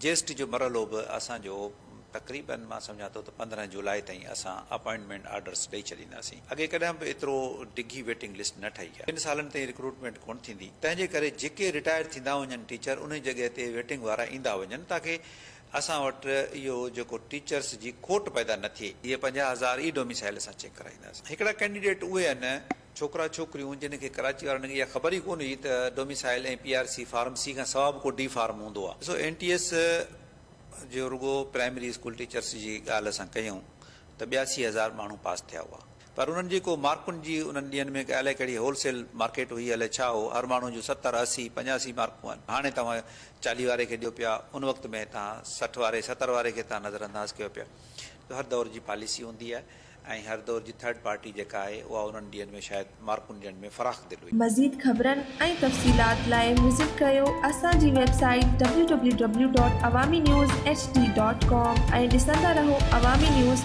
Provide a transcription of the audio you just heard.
GST जो मरहलो बि असांजो तक़रीबन मां सम्झां थो त 15 जुलाई ताईं असां अपॉइंटमेंट ऑर्डर्स ॾेई छॾींदासीं। अॻे कॾहिं बि एतिरो डिघी वेटिंग लिस्ट न ठही आहे। 2 सालनि ताईं रिक्रूटमेंट कोन थींदी, तंहिंजे करे जेके रिटायर थींदा वञनि टीचर उन जॻह ते वेटिंग वारा ईंदा वञनि ताकी असां वटि इहो जेको टीचर्स जी खोट पैदा न थिए। इहे 50,000 ई डोमिसाइल असां चेक कराईंदासीं। हिकिड़ा कैंडिडेट उहे आहिनि छोकिरा छोकिरियूं जिन खे कराची वारनि खे इहा ख़बर ई कोन हुई त डोमिसाइल ऐं PRC फार्म C खां सवाइ बि को D फार्म हूंदो आहे। ॾिसो NTS जो रुगो प्राइमरी स्कूल टीचर्स जी ॻाल्हि असां कयूं त 82,000 माण्हू पास थिया हुआ, पर उन्हनि जेको मार्कुनि जी उन्हनि ॾींहंनि में अलाए कहिड़ी होलसेल मार्केट हुई अलाए छा हो, हर माण्हू जो 70, 80, 85 मार्कूं आहिनि। हाणे तव्हां 40 वारे खे ॾियो पिया, उन वक़्त में तव्हां 60 वारे 70 वारे खे तव्हां नज़रअंदाज़ कयो पिया। त हर दौर जी पॉलिसी हूंदी आहे ऐं हर दौर जी थर्ड पार्टी जेका आहे उहा उन्हनि ॾींहंनि में शायदि मार्कुनि ॾियण में फ़राख़ दिलि हुई। मज़ीद ख़बरनि ऐं तफ़सीलात लाइ विज़िट कयो असांजी वेबसाइट www.awamiNewsHD.com ऐं ॾिसंदा रहो अवामी न्यूज़